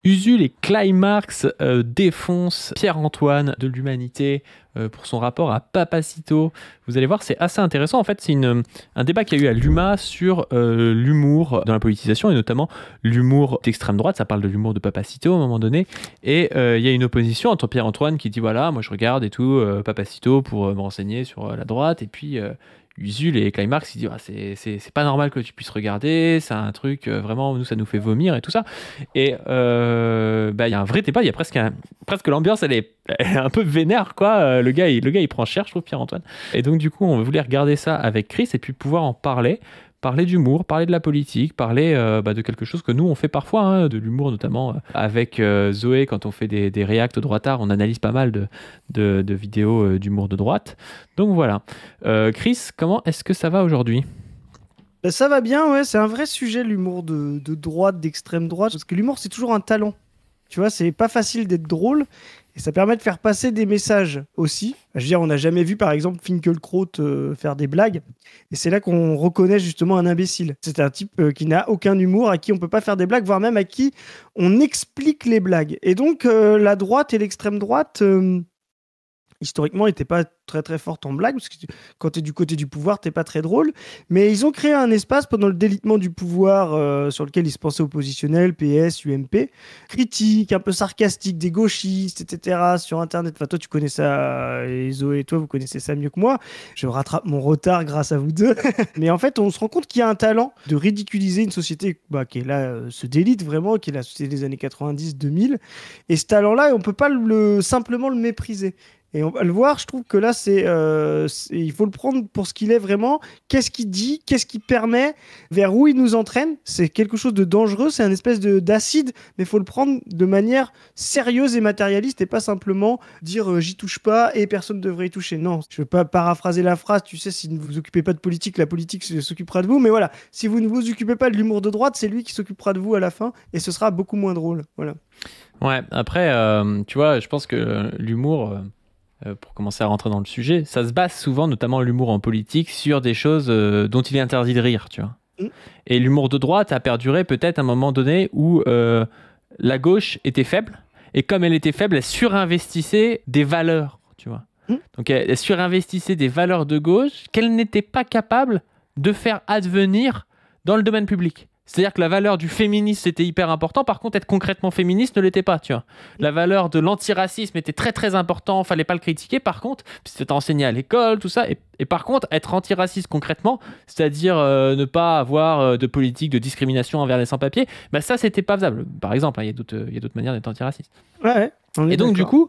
Usul et Climax défoncent Pierre-Antoine de l'Humanité pour son rapport à Papacito. Vous allez voir, c'est assez intéressant. En fait, c'est un débat qu'il y a eu à l'UMA sur l'humour dans la politisation et notamment l'humour d'extrême droite. Ça parle de l'humour de Papacito à un moment donné. Et il y a une opposition entre Pierre-Antoine qui dit voilà, moi je regarde et tout, Papacito pour me renseigner sur la droite. Et puis Usul et Climax, ils disent ah, c'est pas normal que tu puisses regarder, c'est un truc vraiment, nous ça nous fait vomir et tout ça. Et il y a un vrai débat, il y a presque l'ambiance, elle est un peu vénère, quoi. Le gars, il prend cher, je trouve, Pierre-Antoine. Et donc, du coup, on voulait regarder ça avec Chris et puis pouvoir en parler d'humour, parler de la politique, parler de quelque chose que nous, on fait parfois, hein, de l'humour notamment avec Zoé, quand on fait des reacts droitards, on analyse pas mal de vidéos d'humour de droite. Donc voilà. Chris, comment est-ce que ça va aujourd'hui ? Ben, ça va bien, ouais, c'est un vrai sujet, l'humour de droite, d'extrême droite, parce que l'humour, c'est toujours un talent. Tu vois, c'est pas facile d'être drôle, et ça permet de faire passer des messages aussi. Je veux dire, on n'a jamais vu, par exemple, Finkielkraut faire des blagues, et c'est là qu'on reconnaît justement un imbécile. C'est un type qui n'a aucun humour, à qui on peut pas faire des blagues, voire même à qui on explique les blagues. Et donc, la droite et l'extrême droite... historiquement, n'était pas très très forte en blague, parce que quand tu es du côté du pouvoir, t'es pas très drôle. Mais ils ont créé un espace pendant le délitement du pouvoir sur lequel ils se pensaient oppositionnels, PS, UMP, critique, un peu sarcastique, des gauchistes, etc. sur Internet. Enfin, toi, tu connais ça, et Zoé et toi, vous connaissez ça mieux que moi. Je rattrape mon retard grâce à vous deux. Mais en fait, on se rend compte qu'il y a un talent de ridiculiser une société qui est là, se délite vraiment, qui est la société des années 90-2000. Et ce talent-là, on peut pas simplement le mépriser. Et on va le voir, je trouve que là, il faut le prendre pour ce qu'il est vraiment. Qu'est-ce qu'il dit? Qu'est-ce qu'il permet? Vers où il nous entraîne? C'est quelque chose de dangereux, c'est un espèce d'acide, mais il faut le prendre de manière sérieuse et matérialiste et pas simplement dire j'y touche pas et personne ne devrait y toucher. Non, je veux pas paraphraser la phrase, tu sais, si vous ne vous occupez pas de politique, la politique s'occupera de vous. Mais voilà, si vous ne vous occupez pas de l'humour de droite, c'est lui qui s'occupera de vous à la fin et ce sera beaucoup moins drôle. Voilà. Ouais, après, tu vois, je pense que l'humour... pour commencer à rentrer dans le sujet, ça se base souvent, notamment l'humour en politique, sur des choses dont il est interdit de rire, tu vois. Et l'humour de droite a perduré peut-être à un moment donné où la gauche était faible, et comme elle était faible, elle surinvestissait des valeurs, tu vois. Donc elle surinvestissait des valeurs de gauche qu'elle n'était pas capable de faire advenir dans le domaine public. C'est-à-dire que la valeur du féminisme, c'était hyper important. Par contre, être concrètement féministe ne l'était pas, tu vois. La valeur de l'antiracisme était très, très important. Fallait pas le critiquer. Par contre, c'était enseigné à l'école, tout ça. Et par contre, être antiraciste concrètement, c'est-à-dire ne pas avoir de politique de discrimination envers les sans-papiers, bah ça, c'était pas faisable. Par exemple, il y a d'autres manières d'être antiraciste. Ouais, et donc, du coup,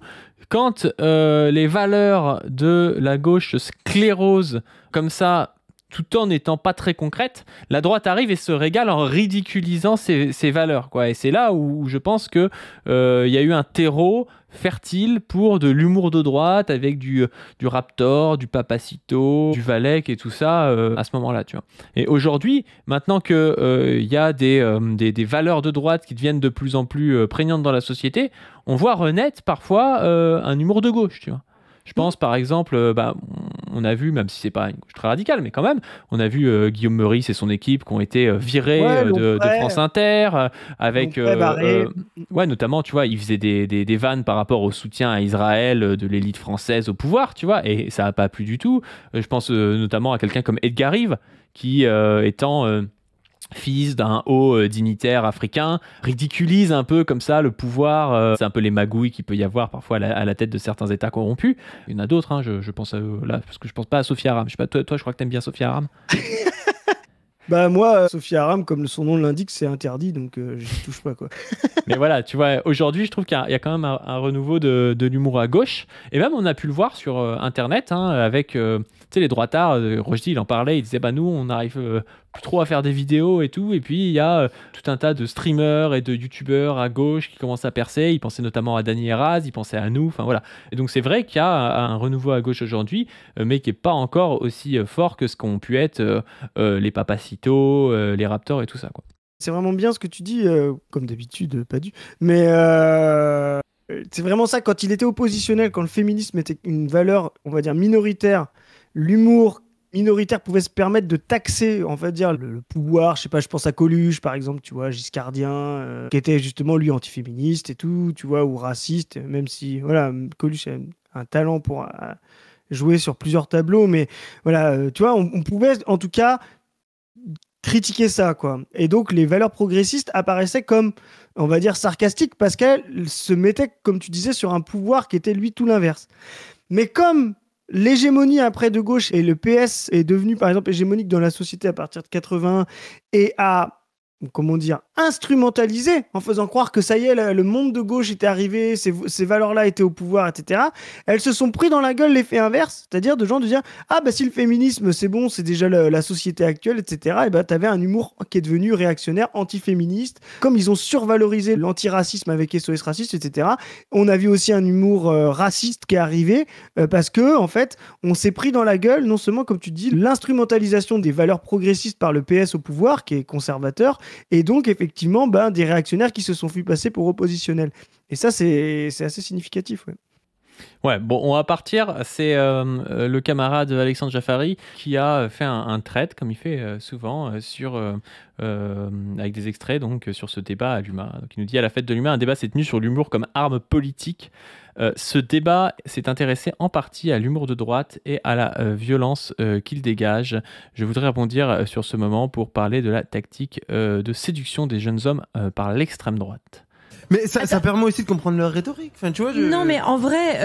quand les valeurs de la gauche se sclérosent comme ça, tout en n'étant pas très concrète, la droite arrive et se régale en ridiculisant ses valeurs, quoi. Et c'est là où je pense qu'il y a eu un terreau fertile pour de l'humour de droite avec du Raptor, du Papacito, du Valek et tout ça à ce moment-là, tu vois. Et aujourd'hui, maintenant qu'il y a des valeurs de droite qui deviennent de plus en plus prégnantes dans la société, on voit renaître parfois un humour de gauche, tu vois. Je pense par exemple, on a vu, même si c'est pas une gauche très radicale, mais quand même, on a vu Guillaume Meurice et son équipe qui ont été virés de France Inter, avec, notamment, tu vois, ils faisaient des vannes par rapport au soutien à Israël de l'élite française au pouvoir, tu vois, et ça n'a pas plu du tout. Je pense notamment à quelqu'un comme Edgar Rive, qui étant... fils d'un haut dignitaire africain, ridiculise un peu comme ça le pouvoir. C'est un peu les magouilles qu'il peut y avoir parfois à la tête de certains États corrompus. Il y en a d'autres, hein, je pense à eux, là, parce que je pense pas à Sophia Aram. Je sais pas, toi je crois que t'aimes bien Sophia Aram. Bah moi, Sophia Aram, comme son nom l'indique, c'est interdit, donc j'y touche pas, quoi. Mais voilà, tu vois, aujourd'hui, je trouve qu'il y a quand même un renouveau de l'humour à gauche. Et même, on a pu le voir sur Internet, hein, avec les droitards. Rochdy, il en parlait, il disait, nous, on n'arrive plus trop à faire des vidéos et tout. Et puis, il y a tout un tas de streamers et de youtubeurs à gauche qui commencent à percer. Il pensait notamment à Dany Heraz, il pensait à nous, enfin voilà. Et donc, c'est vrai qu'il y a un renouveau à gauche aujourd'hui, mais qui n'est pas encore aussi fort que ce qu'ont pu être les Papacito, les Raptors et tout ça, quoi. C'est vraiment bien ce que tu dis, comme d'habitude, pas du. Mais c'est vraiment ça, quand il était oppositionnel, quand le féminisme était une valeur, on va dire, minoritaire, l'humour minoritaires pouvaient se permettre de taxer, on va dire, le pouvoir. Je sais pas, je pense à Coluche, par exemple, tu vois, giscardien, qui était justement, lui, antiféministe et tout, tu vois, ou raciste, même si, voilà, Coluche a un talent pour jouer sur plusieurs tableaux, mais voilà, tu vois, on pouvait, en tout cas, critiquer ça, quoi. Et donc, les valeurs progressistes apparaissaient comme, on va dire, sarcastiques, parce qu'elles se mettaient, comme tu disais, sur un pouvoir qui était, lui, tout l'inverse. Mais comme l'hégémonie après de gauche et le PS est devenu par exemple hégémonique dans la société à partir de 81 et a, comment dire, instrumentalisé en faisant croire que ça y est, le monde de gauche était arrivé, ces valeurs-là étaient au pouvoir, etc. Elles se sont pris dans la gueule l'effet inverse, c'est-à-dire de gens de dire ah bah si le féminisme c'est bon, c'est déjà la société actuelle, etc. Et bah t'avais un humour qui est devenu réactionnaire, antiféministe. Comme ils ont survalorisé l'antiracisme avec SOS Raciste, etc. On a vu aussi un humour raciste qui est arrivé parce que en fait on s'est pris dans la gueule non seulement comme tu dis l'instrumentalisation des valeurs progressistes par le PS au pouvoir qui est conservateur. Et donc, effectivement, des réactionnaires qui se sont fait passer pour oppositionnels. Et ça, c'est assez significatif. Ouais. Ouais, bon, on va partir. C'est le camarade Alexandre Jaffari qui a fait un thread, comme il fait souvent, avec des extraits donc, sur ce débat à l'UMA. Donc, il nous dit à la fête de l'UMA, un débat s'est tenu sur l'humour comme arme politique. Ce débat s'est intéressé en partie à l'humour de droite et à la violence qu'il dégage. Je voudrais rebondir sur ce moment pour parler de la tactique de séduction des jeunes hommes par l'extrême droite. Mais ça permet aussi de comprendre leur rhétorique. Enfin, tu vois, Non, mais en vrai,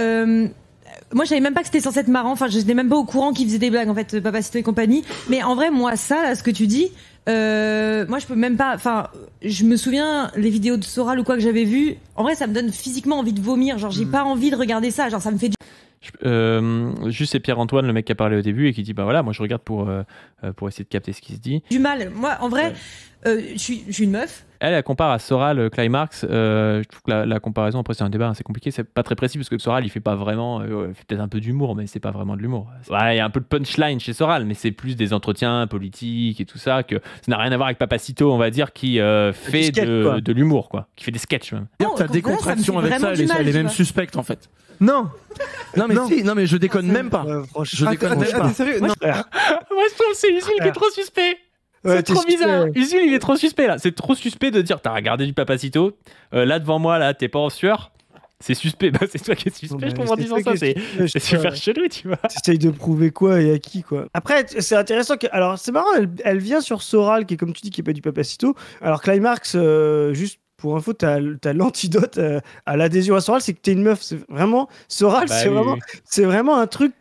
moi, je savais même pas que c'était censé être marrant. Enfin, je n'étais même pas au courant qu'ils faisaient des blagues, en fait, Papacito et compagnie. Mais en vrai, moi, ça, là, ce que tu dis, moi, je peux même pas. Enfin, je me souviens les vidéos de Soral ou quoi que j'avais vues. En vrai, ça me donne physiquement envie de vomir. Genre, j'ai pas envie de regarder ça. Genre, ça me fait du. Juste c'est Pierre-Antoine, le mec qui a parlé au début et qui dit bah voilà, moi je regarde pour essayer de capter ce qui se dit. Du mal. Moi, en vrai, je suis une meuf. Elle compare à Soral, Climax. Je trouve que la comparaison, après c'est un débat assez compliqué, c'est pas très précis parce que Soral il fait pas vraiment, il fait peut-être un peu d'humour, mais c'est pas vraiment de l'humour. Ouais, il y a un peu de punchline chez Soral, mais c'est plus des entretiens politiques et tout ça, que ça n'a rien à voir avec Papacito, on va dire, qui fait de l'humour, quoi, qui fait des sketchs même. Ta décontraction avec ça, elle est même suspecte en fait. Non, mais si, non mais je déconne même pas. Je déconne même pas. T'es sérieux? Non, frère. Moi je trouve que c'est Usul qui est trop suspect. Ouais, c'est trop bizarre. Usul il est trop suspect là. C'est trop suspect de dire t'as regardé du Papacito, là devant moi là t'es pas en sueur. C'est suspect. Bah, c'est toi qui es suspect, je trouve, en disant ça. C'est super chelou, tu vois. T'essayes de prouver quoi et à qui, quoi. Après, c'est intéressant que. Alors, c'est marrant, elle vient sur Soral, qui est, comme tu dis, qui est pas du Papacito. Alors, Climax, juste pour info, t'as l'antidote à l'adhésion à Soral, c'est que t'es une meuf. C'est vraiment. Soral, c'est vraiment un truc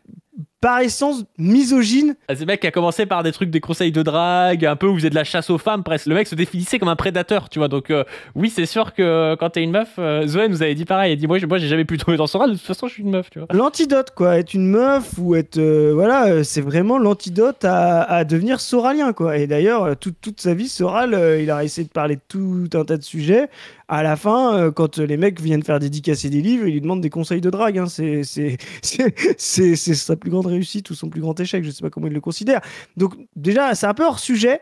par essence misogyne. C'est le mec qui a commencé par des trucs, des conseils de drague, un peu où vous êtes de la chasse aux femmes presque. Le mec se définissait comme un prédateur, tu vois. Donc oui, c'est sûr que quand t'es une meuf, Zoé nous avait dit pareil. Elle dit moi j'ai jamais pu tomber dans Soral. De toute façon, je suis une meuf, tu vois. L'antidote, quoi, être une meuf ou être voilà, c'est vraiment l'antidote à devenir soralien, quoi. Et d'ailleurs, toute sa vie, Soral, il a essayé de parler de tout un tas de sujets. À la fin, quand les mecs viennent faire dédicacer des livres, ils lui demandent des conseils de drague. Hein. C'est sa plus grande réussite ou son plus grand échec. Je ne sais pas comment il le considère. Donc déjà, c'est un peu hors sujet.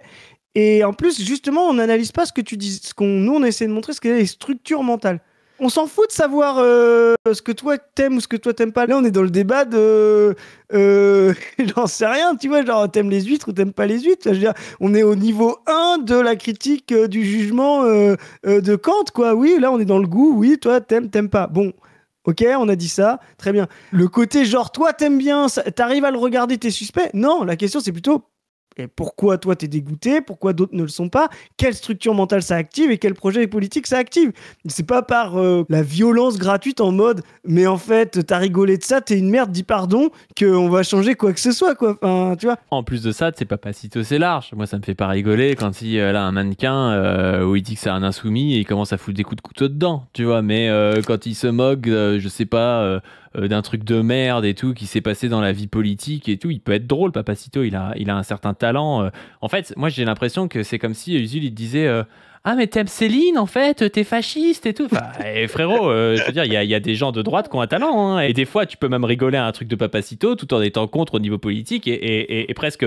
Et en plus, justement, on n'analyse pas ce que tu dis. Nous, on essaie de montrer ce qu'est les structures mentales. On s'en fout de savoir ce que toi t'aimes ou ce que toi t'aimes pas. Là, on est dans le débat de... j'en sais rien, tu vois, genre t'aimes les huîtres ou t'aimes pas les huîtres. Je veux dire, on est au niveau 1 de la critique du jugement de Kant, quoi. Oui, là, on est dans le goût. Oui, toi, t'aimes pas. Bon, ok, on a dit ça. Très bien. Le côté genre, toi, t'aimes bien, t'arrives à le regarder, t'es suspect. Non, la question, c'est plutôt... Et pourquoi toi t'es dégoûté, pourquoi d'autres ne le sont pas, quelle structure mentale ça active et quel projet politique ça active. C'est pas par la violence gratuite en mode mais en fait t'as rigolé de ça, t'es une merde, dis pardon, qu'on va changer quoi que ce soit, quoi. Enfin, tu vois. En plus de ça, c'est Papacito, c'est large. Moi ça me fait pas rigoler quand il a un mannequin où il dit que c'est un insoumis et il commence à foutre des coups de couteau dedans, tu vois. Mais quand il se moque, je sais pas... d'un truc de merde et tout qui s'est passé dans la vie politique et tout, il peut être drôle. Papacito, il a un certain talent. En fait, moi j'ai l'impression que c'est comme si Usul il te disait ah mais t'aimes Céline en fait, t'es fasciste et tout. Enfin, frérot, je veux dire, il y a des gens de droite qui ont un talent, hein, et des fois tu peux même rigoler à un truc de Papacito tout en étant contre au niveau politique et presque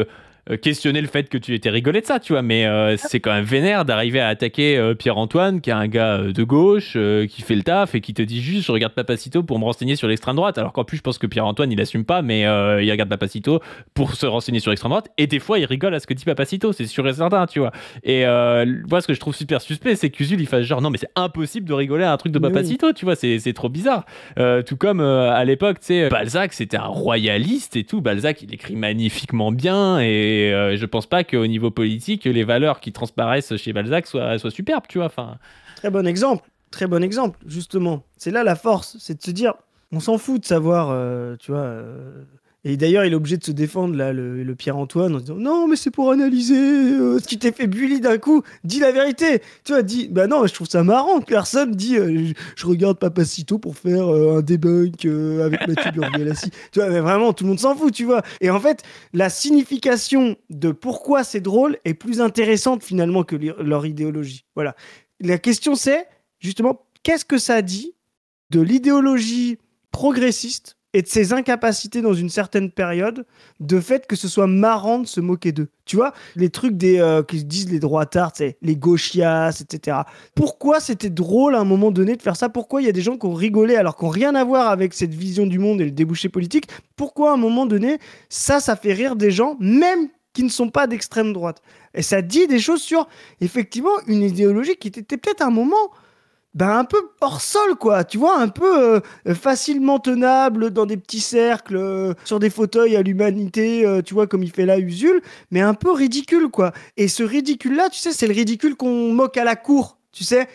questionner le fait que tu étais rigolé de ça, tu vois, mais c'est quand même vénère d'arriver à attaquer Pierre-Antoine, qui est un gars de gauche, qui fait le taf et qui te dit juste je regarde Papacito pour me renseigner sur l'extrême droite, alors qu'en plus je pense que Pierre-Antoine il assume pas, mais il regarde Papacito pour se renseigner sur l'extrême droite, et des fois il rigole à ce que dit Papacito, c'est sûr et certain, tu vois. Et moi ce que je trouve super suspect, c'est qu'Usul il fasse genre non mais c'est impossible de rigoler à un truc de Papacito, tu vois, c'est trop bizarre. Tout comme à l'époque, tu sais, Balzac c'était un royaliste et tout, Balzac il écrit magnifiquement bien, et je pense pas qu'au niveau politique les valeurs qui transparaissent chez Balzac soient superbes, tu vois. Enfin, très bon exemple, justement. C'est là la force, c'est de se dire, on s'en fout de savoir, tu vois. Et d'ailleurs, il est obligé de se défendre, là, le Pierre-Antoine, en se disant non, mais c'est pour analyser. Tu t'es fait bully d'un coup, dis la vérité. Tu vois, dis bah non, je trouve ça marrant. Personne dit je regarde Papacito pour faire un debunk avec Mathieu Burgalassi. Tu vois, mais vraiment, tout le monde s'en fout, tu vois. Et en fait, la signification de pourquoi c'est drôle est plus intéressante finalement que leur idéologie. Voilà. La question, c'est justement, qu'est-ce que ça dit de l'idéologie progressiste et de ses incapacités dans une certaine période, de fait que ce soit marrant de se moquer d'eux. Tu vois, les trucs qui disent les droitards, les gauchias, etc. Pourquoi c'était drôle à un moment donné de faire ça? Pourquoi il y a des gens qui ont rigolé alors qu'ils n'ont rien à voir avec cette vision du monde et le débouché politique? Pourquoi à un moment donné, ça fait rire des gens, même qui ne sont pas d'extrême droite? Et ça dit des choses sur, effectivement, une idéologie qui était peut-être un moment... un peu hors sol, quoi, tu vois, un peu facilement tenable dans des petits cercles, sur des fauteuils à l'humanité, tu vois, comme il fait là Usul, mais un peu ridicule, quoi. Et ce ridicule-là, tu sais, c'est le ridicule qu'on moque à la cour. Tu sais,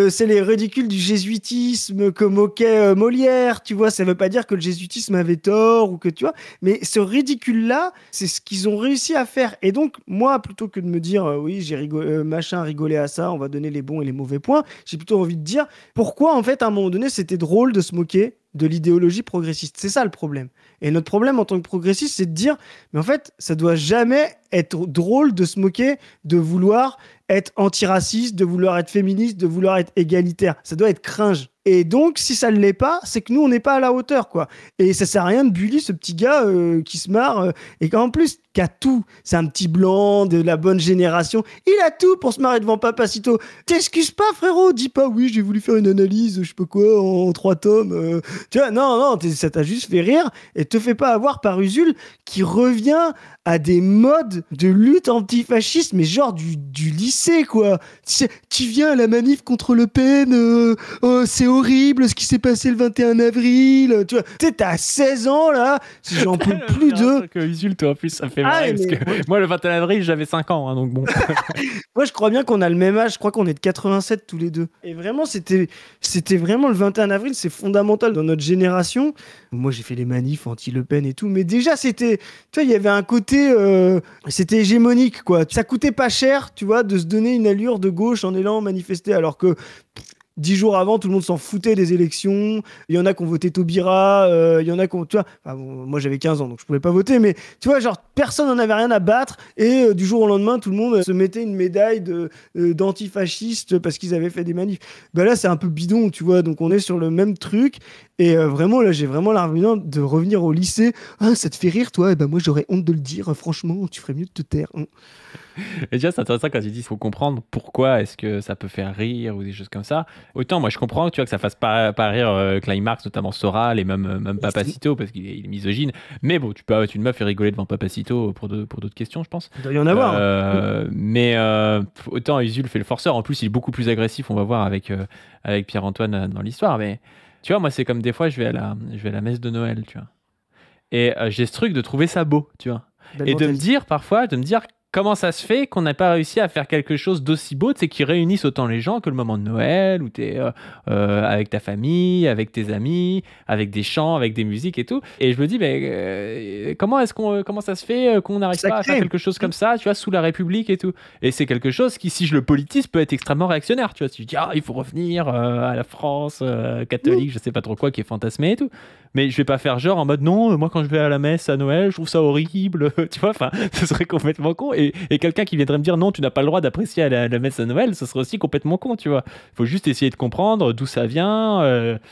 c'est les ridicules du jésuitisme que moquait Molière, tu vois, ça veut pas dire que le jésuitisme avait tort ou que, tu vois, mais ce ridicule-là, c'est ce qu'ils ont réussi à faire. Et donc, moi, plutôt que de me dire, oui, j'ai rigolé à ça, on va donner les bons et les mauvais points, j'ai plutôt envie de dire, pourquoi, en fait, à un moment donné, c'était drôle de se moquer de l'idéologie progressiste. C'est ça le problème. Et notre problème en tant que progressiste, c'est de dire, mais en fait, ça doit jamais être drôle de se moquer, de vouloir être antiraciste, de vouloir être féministe, de vouloir être égalitaire. Ça doit être cringe. Et donc, si ça ne l'est pas, c'est que nous, on n'est pas à la hauteur, quoi. Et ça sert à rien de bully ce petit gars qui se marre et qu'en plus, qui a tout. C'est un petit blanc de la bonne génération. Il a tout pour se marrer devant Papacito. T'excuses pas, frérot. Dis pas, oui, j'ai voulu faire une analyse, je sais pas quoi, en 3 tomes. Tu vois, non, ça t'a juste fait rire. Et te fais pas avoir par Usul qui revient à des modes de lutte antifasciste, mais genre du lycée, quoi. Tu viens à la manif contre Le Pen, c'est horrible ce qui s'est passé le 21 avril. Tu vois, t'as 16 ans, là, j'en peux plus d'eux. Que Usul, toi, en plus, ça fait marrer, parce que moi, le 21 avril, j'avais 5 ans, hein, donc bon. Moi, je crois bien qu'on a le même âge. Je crois qu'on est de 87 tous les deux. Et vraiment, c'était vraiment le 21 avril, c'est fondamental dans notre génération. Moi, j'ai fait les manifs anti-Le Pen et tout, mais déjà, c'était... Tu vois, il y avait un côté... c'était hégémonique, quoi. Ça coûtait pas cher, tu vois, de se donner une allure de gauche en allant manifester, alors que... 10 jours avant, tout le monde s'en foutait des élections. Il y en a qui ont voté Taubira, il y en a qui ont... Tu vois, moi, j'avais 15 ans, donc je pouvais pas voter, mais tu vois, genre, personne n'en avait rien à battre. Et du jour au lendemain, tout le monde se mettait une médaille d'antifasciste parce qu'ils avaient fait des manifs. Là, c'est un peu bidon, tu vois, donc on est sur le même truc. Et vraiment, là, j'ai vraiment l'argument de revenir au lycée. Ah, ça te fait rire, toi? Moi, j'aurais honte de le dire. Franchement, tu ferais mieux de te taire. Et déjà, c'est intéressant quand tu dis qu'il faut comprendre pourquoi est-ce que ça peut faire rire ou des choses comme ça. Autant, moi, je comprends tu vois, que ça fasse pas rire Climax, notamment Soral et même Papacito, parce qu'il est misogyne. Mais bon, tu peux être une meuf et rigoler devant Papacito pour d'autres questions, je pense. Il doit y en avoir. Mais autant Usul fait le forceur. En plus, il est beaucoup plus agressif, on va voir, avec Pierre-Antoine dans l'histoire. Mais tu vois, moi, c'est comme des fois, je vais à la messe de Noël, tu vois. Et j'ai ce truc de trouver ça beau, tu vois. Et de me dire, parfois, comment ça se fait qu'on n'a pas réussi à faire quelque chose d'aussi beau, qui réunisse autant les gens que le moment de Noël, où tu es avec ta famille, avec tes amis, avec des chants, avec des musiques et tout. Et je me dis, comment ça se fait qu'on n'arrive pas à faire quelque chose comme ça, tu vois, sous la République et tout. Et c'est quelque chose qui, si je le politise, peut être extrêmement réactionnaire, tu vois. Si je dis, il faut revenir à la France catholique, je sais pas trop quoi, qui est fantasmée et tout. Mais je vais pas faire genre en mode, non, moi quand je vais à la messe à Noël, je trouve ça horrible, tu vois, enfin, ce serait complètement con. Et quelqu'un qui viendrait me dire non, tu n'as pas le droit d'apprécier la messe à Noël, ce serait aussi complètement con, tu vois. Il faut juste essayer de comprendre d'où ça vient,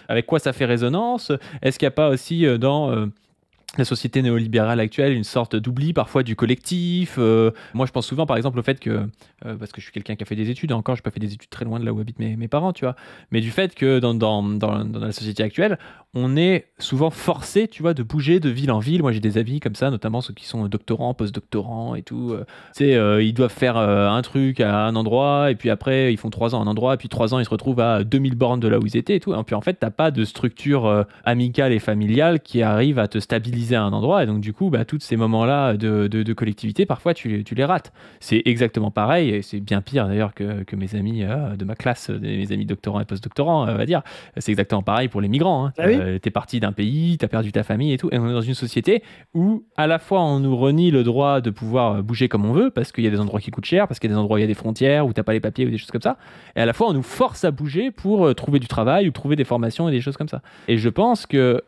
avec quoi ça fait résonance. Est-ce qu'il n'y a pas aussi dans la société néolibérale actuelle, une sorte d'oubli parfois du collectif. Moi, je pense souvent, par exemple, au fait que, parce que je suis quelqu'un qui a fait des études, et encore, je n'ai pas fait des études très loin de là où habitent mes parents, tu vois, mais du fait que dans la société actuelle, on est souvent forcé, tu vois, de bouger de ville en ville. Moi, j'ai des amis comme ça, notamment ceux qui sont doctorants, post-doctorants et tout. Ils doivent faire un truc à un endroit, et puis après, ils font 3 ans à un endroit, et puis 3 ans, ils se retrouvent à 2000 bornes de là où ils étaient et tout. Et puis en fait, tu n'as pas de structure amicale et familiale qui arrive à te stabiliser à un endroit, et donc du coup tous ces moments-là de collectivité, parfois tu les rates. C'est exactement pareil, et c'est bien pire d'ailleurs que mes amis de ma classe, mes amis doctorants et post-doctorants, on va dire. C'est exactement pareil pour les migrants, hein. T'es parti d'un pays, t'as perdu ta famille et tout, et on est dans une société où à la fois on nous renie le droit de pouvoir bouger comme on veut, parce qu'il y a des endroits qui coûtent cher, parce qu'il y a des endroits où il y a des frontières, où t'as pas les papiers ou des choses comme ça, et à la fois on nous force à bouger pour trouver du travail ou trouver des formations et des choses comme ça. Et je pense que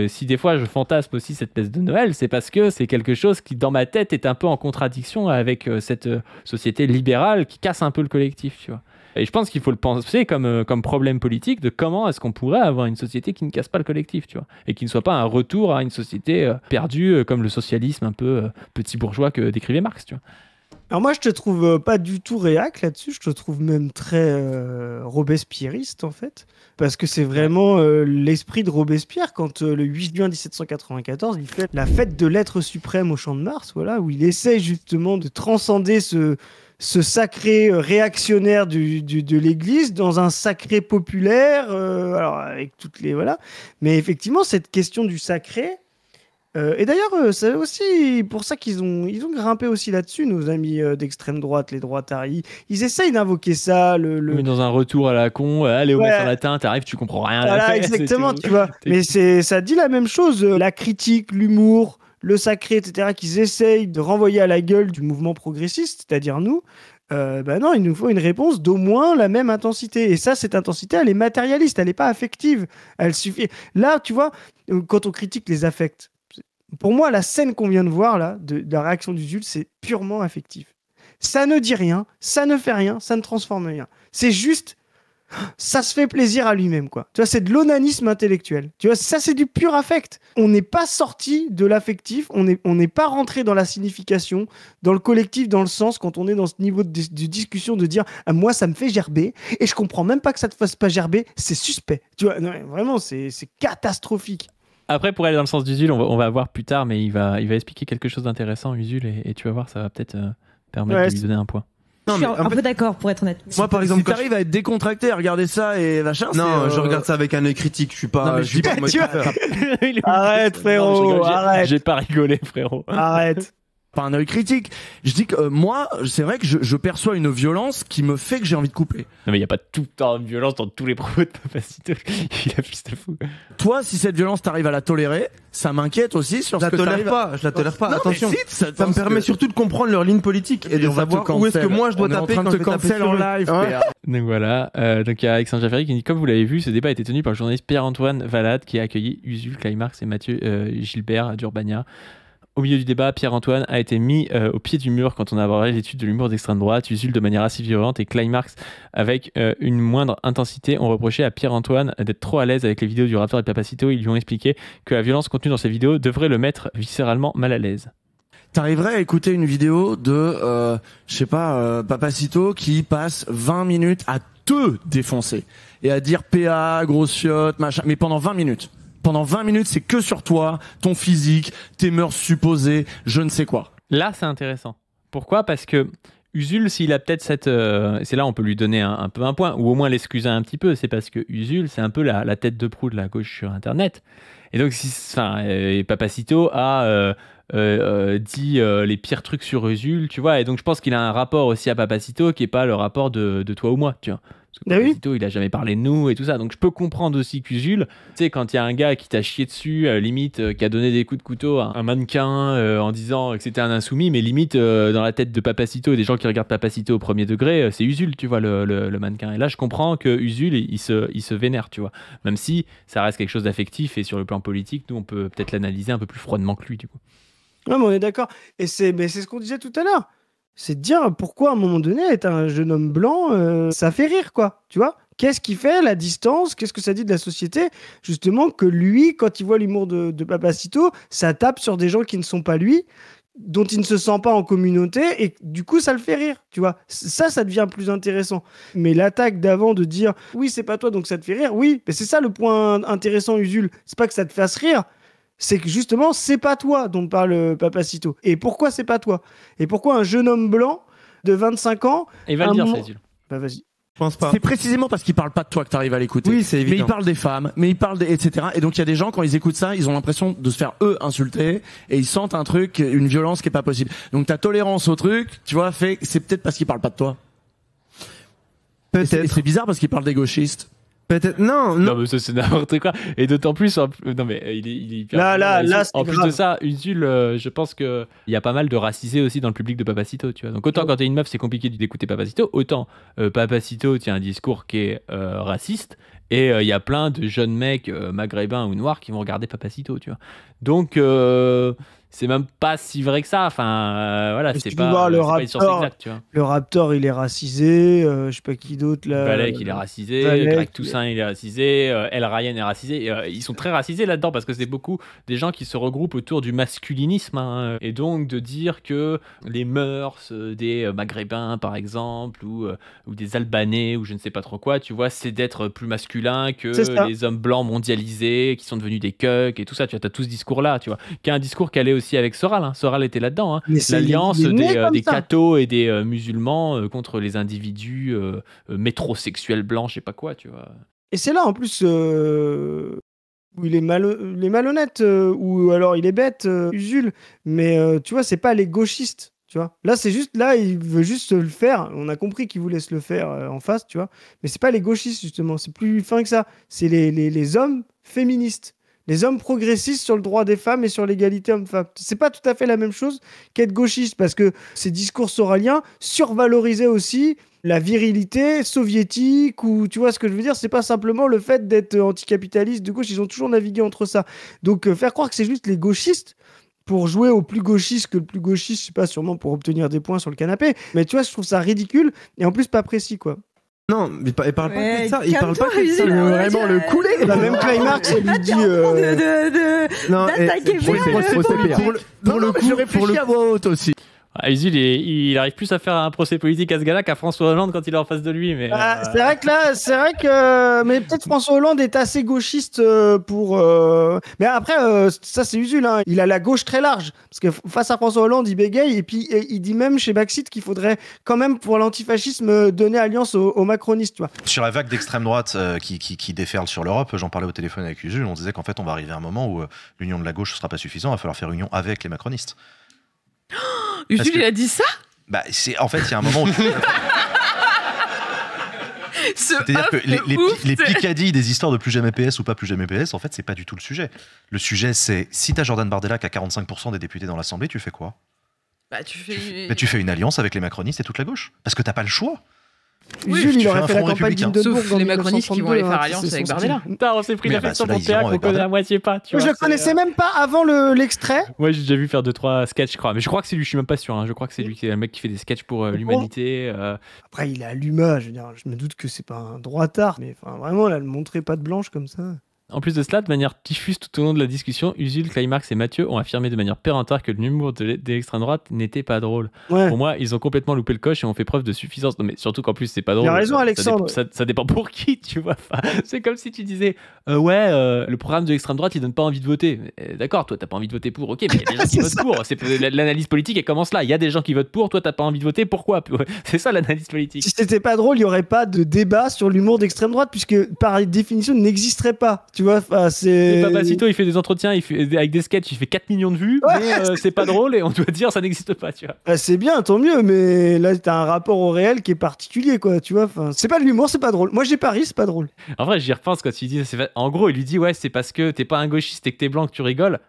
si des fois je fantasme aussi cette peste de Noël, c'est parce que c'est quelque chose qui, dans ma tête, est un peu en contradiction avec cette société libérale qui casse un peu le collectif, tu vois. Et je pense qu'il faut le penser comme problème politique de comment est-ce qu'on pourrait avoir une société qui ne casse pas le collectif, tu vois, et qui ne soit pas un retour à une société perdue comme le socialisme un peu petit bourgeois que décrivait Marx, tu vois. Alors moi, je te trouve pas du tout réac là-dessus, je te trouve même très robespierriste en fait, parce que c'est vraiment l'esprit de Robespierre quand le 8 juin 1794, il fait la fête de l'être suprême au Champ de Mars, voilà, où il essaie justement de transcender ce sacré réactionnaire de l'Église dans un sacré populaire, alors avec toutes les... Voilà. Mais effectivement, cette question du sacré... et d'ailleurs, c'est aussi pour ça qu'ils ont grimpé aussi là-dessus, nos amis d'extrême droite, les droitaris. Ils essayent d'invoquer ça. Mais dans un retour à la con, allez, on met sur latin, t'arrives, tu comprends rien. Voilà, exactement, tu vois. Mais ça dit la même chose, la critique, l'humour, le sacré, etc., qu'ils essayent de renvoyer à la gueule du mouvement progressiste, c'est-à-dire nous. Non, il nous faut une réponse d'au moins la même intensité. Et ça, cette intensité, elle est matérialiste, elle n'est pas affective. Elle suffit. Là, tu vois, quand on critique les affects, pour moi, la scène qu'on vient de voir, là, de la réaction d'Usul, c'est purement affectif. Ça ne dit rien, ça ne fait rien, ça ne transforme rien. C'est juste, ça se fait plaisir à lui-même, quoi. Tu vois, c'est de l'onanisme intellectuel. Tu vois, ça, c'est du pur affect. On n'est pas sorti de l'affectif, on n'est pas rentré dans la signification, dans le collectif, dans le sens, quand on est dans ce niveau de discussion, de dire « moi, ça me fait gerber, et je comprends même pas que ça te fasse pas gerber, c'est suspect. » Tu vois, non, vraiment, c'est catastrophique. Après, pour aller dans le sens d'Usul, on va voir plus tard, mais il va expliquer quelque chose d'intéressant, Usul, et tu vas voir, ça va peut-être permettre de lui donner un point. Non, je suis un peu d'accord, pour être honnête. Moi, par exemple, si t'arrives à être décontracté, à regarder ça et machin, non, je regarde ça avec un œil critique. Je suis pas. Non, je dis pas moi. Arrête, frérot. Arrête. J'ai pas rigolé, frérot. Arrête. Pas un œil critique. Je dis que moi, c'est vrai que je perçois une violence qui me fait que j'ai envie de couper. Non, mais il y a pas tout le temps de violence dans tous les propos de Papacito. Il a plus de fou. Toi, si cette violence t'arrives à la tolérer, ça m'inquiète aussi sur ce que t'arrives à... Je la tolère pas. Non, attention. Si, ça me permet surtout de comprendre leur ligne politique et de savoir où est-ce que moi je dois taper quand je vais taper en live. Donc voilà. Donc il y a Alexandre Jafferi qui dit, comme vous l'avez vu, ce débat a été tenu par le journaliste Pierre-Antoine Valade qui a accueilli Usul, Climax et Mathieu Gilbert d'Urbania. Au milieu du débat, Pierre-Antoine a été mis au pied du mur quand on a abordé l'étude de l'humour d'extrême droite. Usul de manière assez violente et Climax avec une moindre intensité ont reproché à Pierre-Antoine d'être trop à l'aise avec les vidéos du rappeur et Papacito. Ils lui ont expliqué que la violence contenue dans ces vidéos devrait le mettre viscéralement mal à l'aise. T'arriverais à écouter une vidéo de, Papacito qui passe 20 minutes à te défoncer et à dire PA, grosse chiotte, machin, mais pendant 20 minutes. Pendant 20 minutes, c'est que sur toi, ton physique, tes mœurs supposées, je ne sais quoi. Là, c'est intéressant. Pourquoi ? Parce que Usul, s'il a peut-être cette... c'est là on peut lui donner un peu un point, ou au moins l'excuser un petit peu. C'est parce que Usul, c'est un peu la tête de proue de la gauche sur Internet. Et donc, Papacito a dit les pires trucs sur Usul, tu vois. Et donc, je pense qu'il a un rapport aussi à Papacito qui n'est pas le rapport de toi ou moi, tu vois. Parce que Papacito, il a jamais parlé de nous et tout ça. Donc je peux comprendre aussi qu'Usul, tu sais, quand il y a un gars qui t'a chié dessus, limite, qui a donné des coups de couteau à un mannequin en disant que c'était un insoumis, mais limite, dans la tête de Papacito et des gens qui regardent Papacito au premier degré, c'est Usul, tu vois, le mannequin. Et là, je comprends que Usul, il se vénère, tu vois. Même si ça reste quelque chose d'affectif et sur le plan politique, nous, on peut peut-être l'analyser un peu plus froidement que lui, du coup. Non, mais on est d'accord. Mais c'est ce qu'on disait tout à l'heure. C'est de dire pourquoi à un moment donné être un jeune homme blanc, ça fait rire, quoi. Tu vois? Qu'est-ce qui fait la distance? Qu'est-ce que ça dit de la société? Justement, que lui, quand il voit l'humour de Papacito, ça tape sur des gens qui ne sont pas lui, dont il ne se sent pas en communauté, et du coup, ça le fait rire, tu vois. Ça devient plus intéressant. Mais l'attaque d'avant de dire « Oui, c'est pas toi, donc ça te fait rire », oui, mais c'est ça le point intéressant, Usul. C'est pas que ça te fasse rire, c'est que justement, c'est pas toi dont parle Papacito. Et pourquoi c'est pas toi? Et pourquoi un jeune homme blanc de 25 ans... Il va le dire, ça, Usul. Bah vas-y. Je pense pas. C'est précisément parce qu'il parle pas de toi que t'arrives à l'écouter. Oui, c'est évident. Mais il parle des femmes, mais il parle etc. Et donc il y a des gens, quand ils écoutent ça, ils ont l'impression de se faire eux insulter, et ils sentent un truc, une violence qui est pas possible. Donc ta tolérance au truc, tu vois, c'est peut-être parce qu'il parle pas de toi. Peut-être. C'est bizarre parce qu'il parle des gauchistes. Peut-être non, mais ça c'est n'importe quoi, et d'autant plus non mais il est hyper là en plus de ça, Usul, je pense que il y a pas mal de racisés aussi dans le public de Papacito, tu vois. Donc autant quand t'es une meuf c'est compliqué d'écouter Papacito, autant Papacito tient un discours qui est raciste, et il y a plein de jeunes mecs maghrébins ou noirs qui vont regarder Papacito, tu vois. Donc c'est même pas si vrai que ça. Enfin, voilà, c'est pas une source exacte, tu vois. Le Raptor, il est racisé. Je sais pas qui d'autre là. Valek, il est racisé. Greg Toussaint, il est racisé. El Ryan est racisé. Ils sont très racisés là-dedans parce que c'est beaucoup des gens qui se regroupent autour du masculinisme. Hein. Et donc de dire que les mœurs des Maghrébins, par exemple, ou des Albanais, ou je ne sais pas trop quoi, tu vois, c'est d'être plus masculin que les hommes blancs mondialisés qui sont devenus des cucks et tout ça. Tu vois, t'as tout ce discours-là, tu vois, qui est un discours qui allait aussi avec Soral. Hein. Soral était là-dedans. Hein. L'alliance des cathos et des musulmans contre les individus métrosexuels blancs, je sais pas quoi, tu vois. Et c'est là en plus où il est malhonnête, ou alors il est bête, Usul. Mais tu vois, c'est pas les gauchistes. Tu vois, là, c'est juste, là, il veut juste se le faire. On a compris qu'il voulait se le faire en face, tu vois. Mais c'est pas les gauchistes, justement. C'est plus fin que ça. C'est les hommes féministes. Les hommes progressistes sur le droit des femmes et sur l'égalité homme-femme. C'est pas tout à fait la même chose qu'être gauchiste, parce que ces discours soraliens survalorisaient aussi la virilité soviétique, ou tu vois ce que je veux dire, c'est pas simplement le fait d'être anticapitaliste de gauche, ils ont toujours navigué entre ça. Donc faire croire que c'est juste les gauchistes pour jouer au plus gauchiste que le plus gauchiste, c'est pas sûrement pour obtenir des points sur le canapé, mais tu vois, je trouve ça ridicule et en plus pas précis, quoi. Non, mais il parle pas que de ça. Il parle pas que de ça. Vraiment le couler. La même Climax, elle lui dit. Non, d'attaquer pour le coup, je réfléchis à voix haute aussi. Usul, il arrive plus à faire un procès politique à ce gars-là qu'à François Hollande quand il est en face de lui. Mais c'est vrai que mais peut-être François Hollande est assez gauchiste pour. Mais après, ça c'est Usul. Hein. Il a la gauche très large parce que face à François Hollande, il bégaye, et puis il dit même chez Baxit qu'il faudrait quand même pour l'antifascisme donner alliance aux macronistes. Tu vois. Sur la vague d'extrême droite qui déferle sur l'Europe, j'en parlais au téléphone avec Usul. On disait qu'en fait, on va arriver à un moment où l'union de la gauche ne sera pas suffisante. Il va falloir faire union avec les macronistes. Usul, il a dit ça? Bah, en fait, il y a un moment où... C'est-à-dire que les picadilles des histoires de plus jamais PS ou pas plus jamais PS, en fait, c'est pas du tout le sujet. Le sujet, c'est si t'as Jordan Bardella qui a 45% des députés dans l'Assemblée, tu fais quoi? Tu fais une alliance avec les macronistes et toute la gauche. Parce que t'as pas le choix. Usul, il aurait fait la campagne sauf les macronistes qui vont aller faire alliance avec Bardella. On s'est pris la fête sur mon théâtre qu'on connaît la moitié pas. Je le connaissais même pas avant l'extrait. Ouais, j'ai déjà vu faire 2-3 sketchs, je crois. Mais je crois que c'est lui, je suis même pas sûr. Hein. Je crois que c'est lui qui est le mec qui fait des sketchs pour l'humanité. Après, il a l'humain. Je veux dire, je me doute que c'est pas un droitard. Mais vraiment, là, le montrer pas de blanche comme ça. En plus de cela, de manière diffuse tout au long de la discussion, Usul, Climax et Mathieu ont affirmé de manière péremptoire que l'humour de l'extrême droite n'était pas drôle. Ouais. Pour moi, ils ont complètement loupé le coche et ont fait preuve de suffisance. Non, mais surtout qu'en plus, c'est pas drôle. Il a raison, Alexandre. Ça dépend pour qui, tu vois. C'est comme si tu disais le programme de l'extrême droite, il donne pas envie de voter. D'accord, toi, t'as pas envie de voter pour, ok, mais il y a des gens qui votent pour. L'analyse politique, elle commence là. Il y a des gens qui votent pour, toi, t'as pas envie de voter, pourquoi? C'est ça l'analyse politique. Si c'était pas drôle, il y aurait pas de débat sur l'humour d'extrême droite, puisque par définition, il n'existerait pas. Tu vois, Papacito, il fait des entretiens, avec des sketchs, il fait 4 millions de vues, mais c'est pas drôle et on doit dire ça n'existe pas, tu vois. C'est bien, tant mieux, mais là t'as un rapport au réel qui est particulier, quoi, tu vois. C'est pas de l'humour, c'est pas drôle. Moi j'ai pari, c'est pas drôle. En vrai, j'y repense quand il dit, en gros, il lui dit, ouais, c'est parce que t'es pas un gauchiste et que t'es blanc que tu rigoles.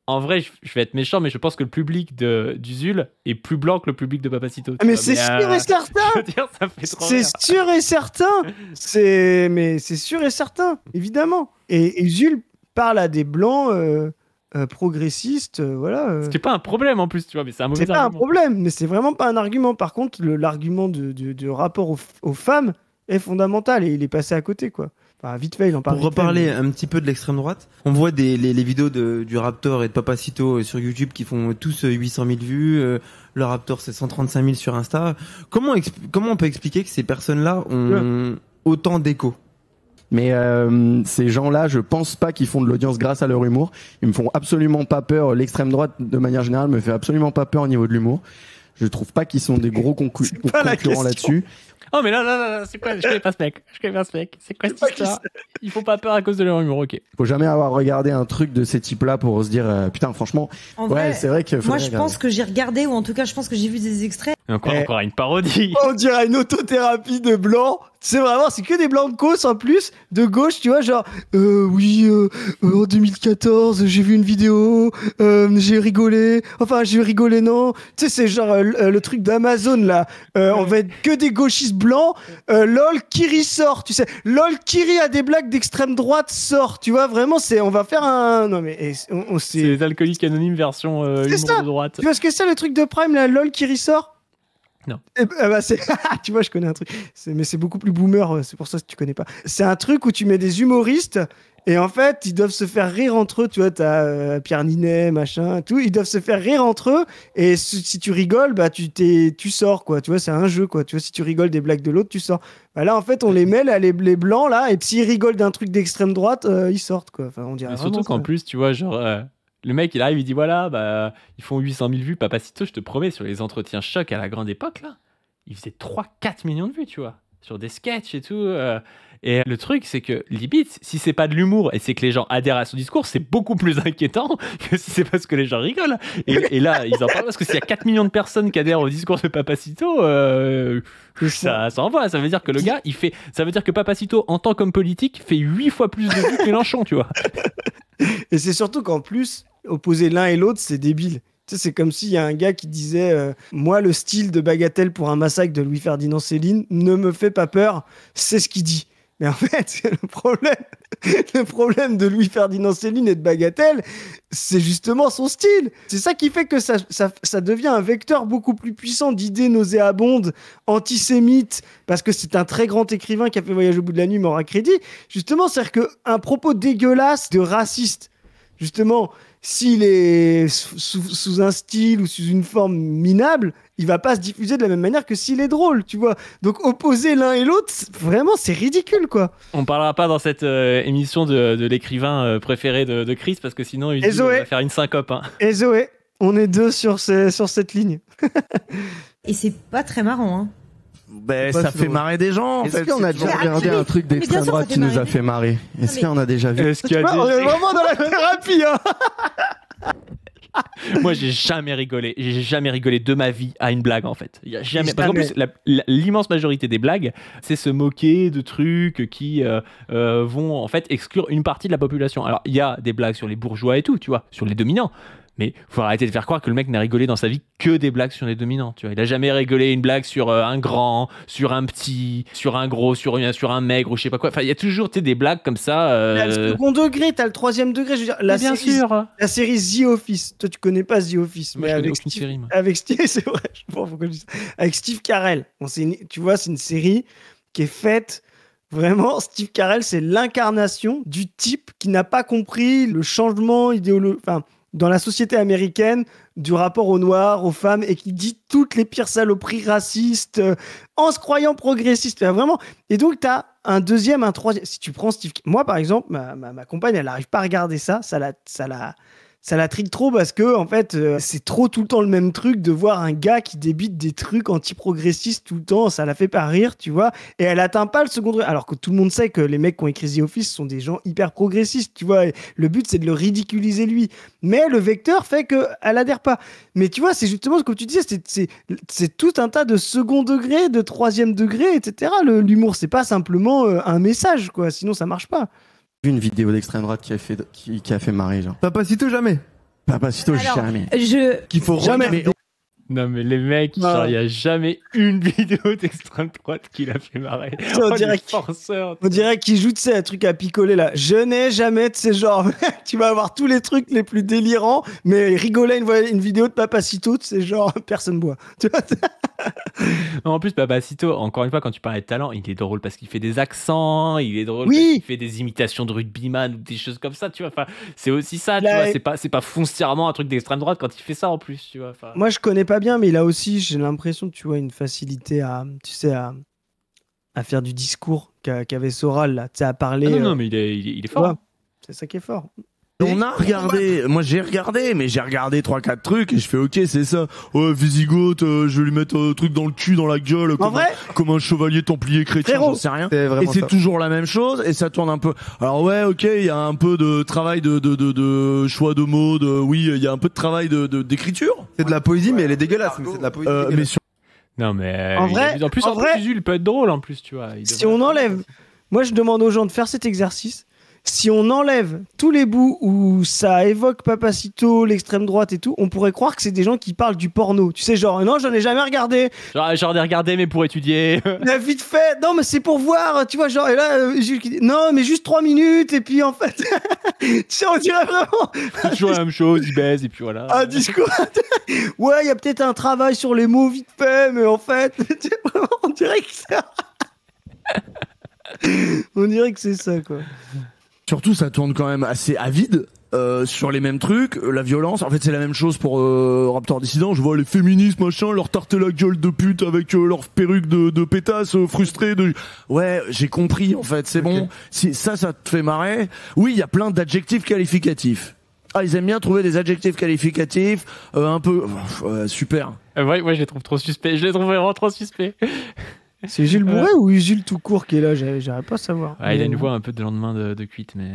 En vrai, je vais être méchant, mais je pense que le public d'Usul est plus blanc que le public de Papacito. Mais c'est sûr et certain. C'est sûr et certain. C'est sûr et certain, évidemment. Et Usul parle à des blancs progressiste, voilà. Ce qui n'est pas un problème en plus, tu vois, mais c'est un mauvais argument. C'est pas un problème, mais c'est vraiment pas un argument. Par contre, l'argument de rapport aux femmes est fondamental et il est passé à côté, quoi. Enfin, vite fait, il en parle. Pour reparler un petit peu de l'extrême droite, on voit les vidéos du Raptor et de Papacito sur YouTube qui font tous 800 000 vues. Le Raptor, c'est 135 000 sur Insta. Comment on peut expliquer que ces personnes-là ont autant d'écho? Mais ces gens-là, je pense pas qu'ils font de l'audience grâce à leur humour. Ils me font absolument pas peur. L'extrême droite, de manière générale, me fait absolument pas peur au niveau de l'humour. Je trouve pas qu'ils sont des gros concurrents là-dessus. Oh mais là, c'est quoi? Je connais pas ce mec. C'est quoi cette histoire? Ils font pas peur à cause de leur humour, ok. Faut jamais avoir regardé un truc de ces types-là pour se dire putain, franchement, en vrai, c'est vrai que. Moi, je pense que j'ai regardé, ou en tout cas, je pense que j'ai vu des extraits. Encore une parodie. On dirait une autothérapie de blanc. C'est que des blancs de cause en plus, de gauche, tu vois, genre, en 2014, j'ai vu une vidéo, j'ai rigolé, non. Tu sais, c'est genre le truc d'Amazon, là. On va être que des gauchistes blancs. LOL, Kiri sort, tu sais. LOL, Kiri a des blagues d'extrême droite, sort, tu vois, vraiment, on va faire un... Non, mais c'est les alcooliques anonymes version humour de droite. Tu vois ce que c'est, le truc de Prime, là, LOL, Kiri sort? Non. Tu vois, je connais un truc. Mais c'est beaucoup plus boomer, c'est pour ça que tu connais pas. C'est un truc où tu mets des humoristes et en fait, ils doivent se faire rire entre eux. Tu vois, t'as Pierre Ninet, machin, tout. Ils doivent se faire rire entre eux et si tu rigoles, bah tu sors, quoi. Tu vois, c'est un jeu, quoi. Tu vois, si tu rigoles des blagues de l'autre, tu sors. Bah là, en fait, on les met, là, les blancs, là, et s'ils rigolent d'un truc d'extrême droite, ils sortent, quoi. Enfin, on dirait. Mais surtout qu'en plus, tu vois, genre. Le mec, il arrive, il dit voilà, bah, ils font 800 000 vues, Papacito, je te promets, sur les entretiens choc à la grande époque, là, il faisait 3-4 millions de vues, tu vois, sur des sketchs et tout. Et le truc, c'est que limite, si c'est pas de l'humour et c'est que les gens adhèrent à son discours, c'est beaucoup plus inquiétant que si c'est parce que les gens rigolent. Et là, ils en parlent parce que s'il y a 4 millions de personnes qui adhèrent au discours de Papacito, ça envoie. Ça veut dire que le gars, ça veut dire que Papacito, en tant qu'homme politique, fait 8 fois plus de vues que Mélenchon, tu vois. Et c'est surtout qu'en plus, opposer l'un et l'autre, c'est débile. Tu sais, c'est comme s'il y a un gars qui disait moi, le style de Bagatelle pour un massacre de Louis-Ferdinand Céline ne me fait pas peur, c'est ce qu'il dit. Mais en fait, le problème de Louis-Ferdinand Céline et de Bagatelle, c'est justement son style. C'est ça qui fait que ça devient un vecteur beaucoup plus puissant d'idées nauséabondes, antisémites, parce que c'est un très grand écrivain qui a fait Voyage au bout de la nuit, m'aura crédit. Justement, c'est-à-dire qu'un propos dégueulasse de raciste, justement, s'il est sous un style ou sous une forme minable, il va pas se diffuser de la même manière que s'il est drôle, tu vois. Donc opposer l'un et l'autre, vraiment, c'est ridicule, quoi. On parlera pas dans cette émission de l'écrivain préféré de Chris, parce que sinon, il va faire une syncope. Hein. Et Zoé, on est deux sur cette ligne. Et c'est pas très marrant, hein. Ben, ça fait marrer des gens, en fait. Est-ce qu'on a déjà regardé un truc d'extrême droite qui nous a fait marrer? Est-ce qu'on a déjà vu? On est vraiment dans la thérapie, hein. Moi, j'ai jamais rigolé de ma vie à une blague, en fait. Il y a jamais. Parce qu'en plus, l'immense majorité des blagues, c'est se moquer de trucs qui vont en fait exclure une partie de la population. Alors, il y a des blagues sur les bourgeois et tout, tu vois, sur les dominants. Mais faut arrêter de faire croire que le mec n'a rigolé dans sa vie que des blagues sur les dominants. Tu vois, il a jamais rigolé une blague sur un grand, sur un petit, sur un gros, sur un maigre ou je sais pas quoi. Enfin, il y a toujours des blagues comme ça. T'as le second degré, t'as le troisième degré. Je veux dire, la série The Office. Toi, tu connais pas The Office, moi, mais avec aucune série. Moi. Avec Steve, c'est vrai. Bon, faut que je dise ça. Avec Steve Carell. Tu vois, c'est une série qui est faite. Vraiment, Steve Carell, c'est l'incarnation du type qui n'a pas compris le changement idéologique. Enfin, dans la société américaine, du rapport aux Noirs, aux femmes, et qui dit toutes les pires saloperies racistes, en se croyant progressiste. Vraiment. Et donc, tu as un deuxième, un troisième. Si tu prends Steve... Moi, par exemple, ma compagne, elle n'arrive pas à regarder ça. Ça la trigue trop parce que, en fait, c'est trop tout le temps le même truc de voir un gars qui débite des trucs anti-progressistes tout le temps. Ça la fait pas rire, tu vois. Et elle atteint pas le second degré. Alors que tout le monde sait que les mecs qui ont écrit The Office sont des gens hyper progressistes, tu vois. Et le but, c'est de le ridiculiser lui. Mais le vecteur fait qu'elle adhère pas. Mais tu vois, c'est justement, comme tu disais, c'est tout un tas de second degré, de troisième degré, etc. L'humour, c'est pas simplement un message, quoi. Sinon, ça marche pas. Une vidéo d'extrême droite qui a fait marrer, genre. Papacito jamais. Papacito jamais. Qu'il faut jamais. Non, mais les mecs, genre, il n'y a jamais une vidéo d'extrême droite qui l'a fait marrer. On dirait qu'il joue, tu sais, un truc à picoler là. Je n'ai jamais de ces genres. Tu vas avoir tous les trucs les plus délirants, mais rigoler une vidéo de Papacito, de ces genres, personne boit. Tu vois. En plus, Papacito, encore une fois, quand tu parlais de talent, il est drôle parce qu'il fait des accents, il est drôle Oui. parce qu'il fait des imitations de rugbyman ou des choses comme ça, tu vois. Enfin, c'est aussi ça, tu vois. C'est pas foncièrement un truc d'extrême droite quand il fait ça en plus, tu vois. Enfin... Moi, je connais pas bien, mais il a aussi, j'ai l'impression, tu vois, une facilité à faire du discours qu'avait Soral, là, tu sais, à parler. Ah non, mais il est fort. Ouais, c'est ça qui est fort. On a regardé, moi j'ai regardé 3-4 trucs et je fais ok c'est ça. Ouais Visigoth, je vais lui mettre un truc dans le cul, dans la gueule, comme un chevalier templier chrétien, j'en sais rien. Et c'est toujours la même chose et ça tourne un peu. Alors ouais ok, il y a un peu de travail de choix de mots, oui il y a un peu de travail d'écriture. C'est de la poésie mais elle est dégueulasse. Mais c'est de la poésie. Mais sur... Non mais en vrai, en plus il peut être drôle en plus tu vois. Si on enlève, moi je demande aux gens de faire cet exercice. Si on enlève tous les bouts où ça évoque Papacito, l'extrême droite et tout, on pourrait croire que c'est des gens qui parlent du porno. Tu sais, genre, non, j'en ai jamais regardé. J'en ai regardé, mais pour étudier. Mais vite fait, non, mais c'est pour voir, tu vois, genre, et là, Jules qui dit, non, mais juste 3 minutes, et puis en fait, tu sais, on dirait vraiment. C'est toujours la même chose, il baise, et puis voilà. Un discours. Ouais, il y a peut-être un travail sur les mots vite fait, mais en fait, on dirait que ça. On dirait que c'est ça, quoi. Surtout, ça tourne quand même assez à vide sur les mêmes trucs. La violence, en fait, c'est la même chose pour Raptor Dissident. Je vois les féministes, machin, leur tarter la gueule de pute avec leur perruque de pétasse frustrée. Ouais, j'ai compris, en fait, c'est bon. Si ça te fait marrer. Oui, il y a plein d'adjectifs qualificatifs. Ah, ils aiment bien trouver des adjectifs qualificatifs un peu... super. Ouais, je les trouve trop suspects. Je les trouve vraiment trop suspects. C'est Jules Bourret ou Jules tout court qui est là? J'arrive pas à savoir. Il a une voix un peu de lendemain de cuite. Mais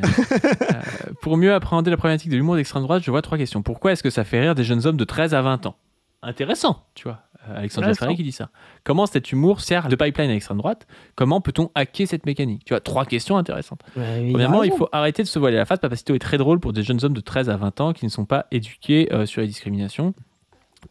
pour mieux appréhender la problématique de l'humour d'extrême droite, je vois 3 questions. Pourquoi est-ce que ça fait rire des jeunes hommes de 13 à 20 ans? Intéressant, tu vois. Alexandre Jafari qui dit ça. Comment cet humour sert de pipeline à l'extrême droite? Comment peut-on hacker cette mécanique? Tu vois, 3 questions intéressantes. Premièrement, il faut arrêter de se voiler la face. Papacito est très drôle pour des jeunes hommes de 13 à 20 ans qui ne sont pas éduqués sur les discriminations.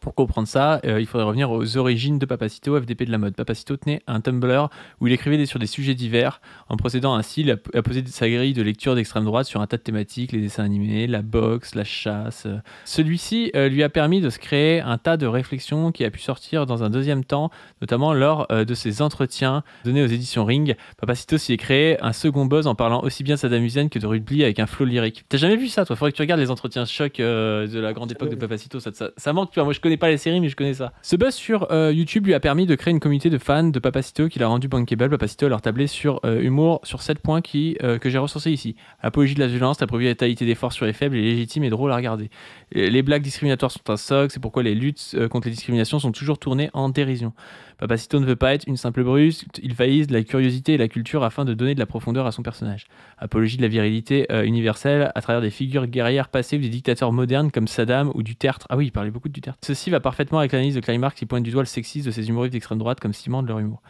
Pour comprendre ça, il faudrait revenir aux origines de Papacito, FDP de la mode. Papacito tenait un Tumblr où il écrivait sur des sujets divers, en procédant ainsi à poser sa grille de lecture d'extrême droite sur un tas de thématiques, les dessins animés, la boxe, la chasse. Celui-ci lui a permis de se créer un tas de réflexions qui a pu sortir dans un deuxième temps, notamment lors de ses entretiens donnés aux éditions Ring. Papacito s'y est créé un second buzz en parlant aussi bien de Saddam Hussein que de rugby avec un flow lyrique. T'as jamais vu ça, toi? Faudrait que tu regardes les entretiens choc de la grande époque de Papacito. Ça manque, tu vois. Moi, je connais pas les séries, mais je connais ça. Ce buzz sur YouTube lui a permis de créer une communauté de fans de Papacito qui l'a rendu bankable. Papacito a leur tablé sur humour sur 7 points que j'ai recensés ici. Apologie de la violence, la propriétalité des forces sur les faibles est légitime et drôle à regarder. Les blagues discriminatoires sont un soc, c'est pourquoi les luttes contre les discriminations sont toujours tournées en dérision. Papacito ne veut pas être une simple bruse, il faillise de la curiosité et la culture afin de donner de la profondeur à son personnage. Apologie de la virilité universelle à travers des figures guerrières passées ou des dictateurs modernes comme Saddam ou Duterte. Ah oui, il parlait beaucoup de Duterte. Ceci va parfaitement avec l'analyse de Climark qui pointe du doigt le sexisme de ces humoristes d'extrême droite comme ciment de leur humour.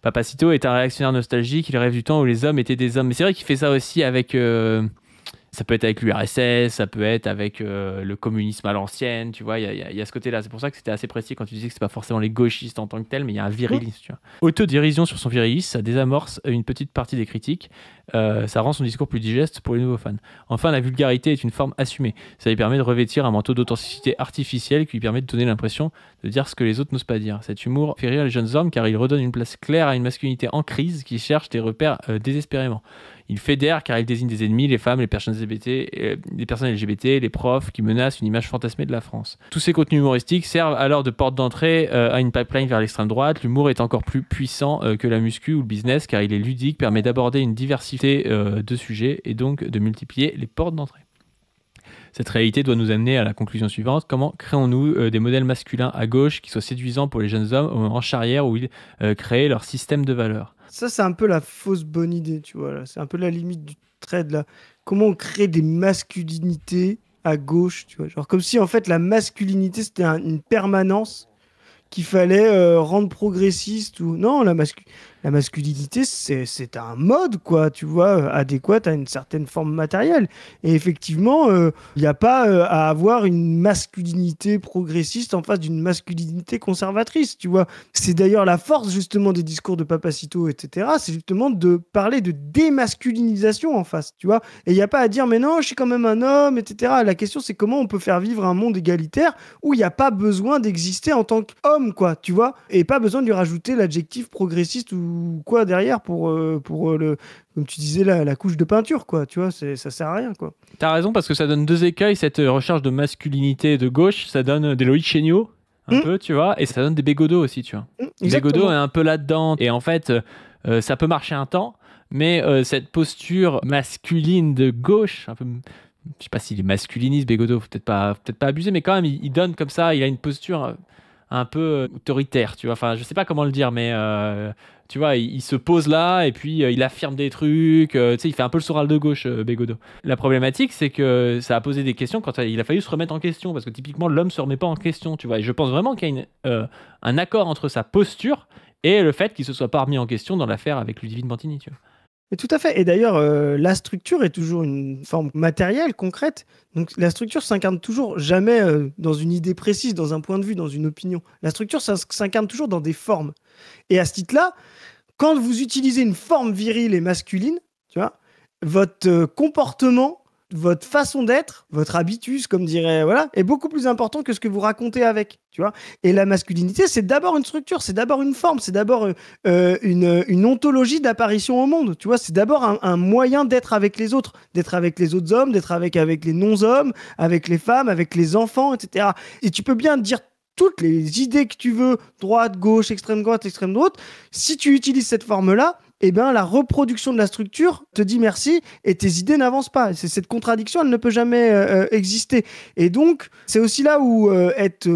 Papacito est un réactionnaire nostalgique, il rêve du temps où les hommes étaient des hommes. Mais c'est vrai qu'il fait ça aussi avec... ça peut être avec l'URSS, ça peut être avec le communisme à l'ancienne, tu vois, il y a ce côté-là. C'est pour ça que c'était assez précis quand tu disais que c'est pas forcément les gauchistes en tant que tel, mais il y a un virilisme, tu vois. Autodérision sur son virilisme, ça désamorce une petite partie des critiques, ça rend son discours plus digeste pour les nouveaux fans. Enfin, la vulgarité est une forme assumée. Ça lui permet de revêtir un manteau d'authenticité artificielle qui lui permet de donner l'impression de dire ce que les autres n'osent pas dire. Cet humour fait rire les jeunes hommes car il redonne une place claire à une masculinité en crise qui cherche des repères désespérément. Il fédère car il désigne des ennemis, les femmes, les personnes LGBT, les profs qui menacent une image fantasmée de la France. Tous ces contenus humoristiques servent alors de porte d'entrée à une pipeline vers l'extrême droite. L'humour est encore plus puissant que la muscu ou le business car il est ludique, permet d'aborder une diversité de sujets et donc de multiplier les portes d'entrée. Cette réalité doit nous amener à la conclusion suivante. Comment créons-nous des modèles masculins à gauche qui soient séduisants pour les jeunes hommes au moment charnière où ils créent leur système de valeurs? Ça, c'est un peu la fausse bonne idée, tu vois. Là. C'est un peu la limite du trade, là. Comment on crée des masculinités à gauche, tu vois. Genre comme si, en fait, la masculinité, c'était une permanence qu'il fallait rendre progressiste ou... Non, La masculinité, c'est un mode, quoi, tu vois, adéquat à une certaine forme matérielle. Et effectivement, il n'y a pas à avoir une masculinité progressiste en face d'une masculinité conservatrice, tu vois. C'est d'ailleurs la force, justement, des discours de Papacito, etc. C'est justement de parler de démasculinisation en face, tu vois. Et il n'y a pas à dire, mais non, je suis quand même un homme, etc. La question, c'est comment on peut faire vivre un monde égalitaire où il n'y a pas besoin d'exister en tant qu'homme, quoi, tu vois, et pas besoin de lui rajouter l'adjectif progressiste ou quoi derrière pour le, comme tu disais, la couche de peinture, quoi, tu vois, ça sert à rien, quoi. T'as raison, parce que ça donne deux écueils, cette recherche de masculinité de gauche, ça donne des Loïc Chéniaud, un peu, tu vois, et ça donne des Bégodeau aussi, tu vois. Bégodeau est un peu là-dedans, et en fait, ça peut marcher un temps, mais cette posture masculine de gauche, un peu... Je sais pas s'il est masculiniste, Bégodeau, peut-être pas abusé, mais quand même, il donne comme ça, il a une posture un peu autoritaire, tu vois. Enfin, je sais pas comment le dire, mais tu vois, il se pose là et puis il affirme des trucs. Tu sais, il fait un peu le Soral de gauche, Bégodeau. La problématique, c'est que ça a posé des questions quand il a fallu se remettre en question, parce que typiquement, l'homme se remet pas en question, tu vois. Et je pense vraiment qu'il y a un accord entre sa posture et le fait qu'il se soit pas remis en question dans l'affaire avec Ludivine Bantini, tu vois. Mais tout à fait. Et d'ailleurs, la structure est toujours une forme matérielle, concrète. Donc la structure s'incarne toujours jamais dans une idée précise, dans un point de vue, dans une opinion. La structure s'incarne toujours dans des formes. Et à ce titre-là, quand vous utilisez une forme virile et masculine, tu vois, votre comportement, votre façon d'être, votre habitus, comme dirait, voilà, est beaucoup plus important que ce que vous racontez avec, tu vois. Et la masculinité, c'est d'abord une structure, c'est d'abord une forme, c'est d'abord une ontologie d'apparition au monde, tu vois. C'est d'abord un moyen d'être avec les autres hommes, d'être avec les non-hommes, avec les femmes, avec les enfants, etc. Et tu peux bien dire toutes les idées que tu veux, droite, gauche, extrême droite, si tu utilises cette forme-là, eh ben, la reproduction de la structure te dit merci et tes idées n'avancent pas. C'est cette contradiction, elle ne peut jamais exister. Et donc, c'est aussi là où être,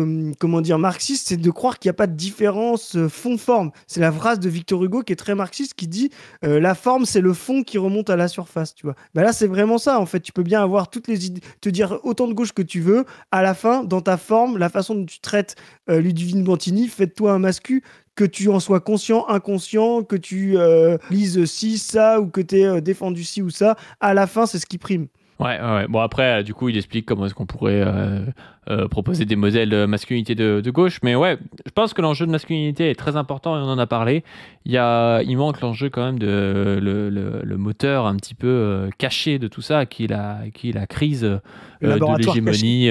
marxiste, c'est de croire qu'il n'y a pas de différence fond-forme. C'est la phrase de Victor Hugo qui est très marxiste qui dit la forme, c'est le fond qui remonte à la surface, tu vois. Ben là, c'est vraiment ça, en fait. Tu peux bien avoir toutes les idées, te dire autant de gauche que tu veux. À la fin, dans ta forme, la façon dont tu traites Ludivine Bantini, fais-toi un mascu, que tu en sois conscient, inconscient, que tu lises ci, ça, ou que tu aies défendu ci ou ça, à la fin, c'est ce qui prime. Ouais. Bon, après, du coup, il explique comment est-ce qu'on pourrait proposer des modèles de masculinité de gauche. Mais ouais, je pense que l'enjeu de masculinité est très important et on en a parlé. Il manque l'enjeu quand même de le moteur un petit peu caché de tout ça, qui est la crise de l'hégémonie,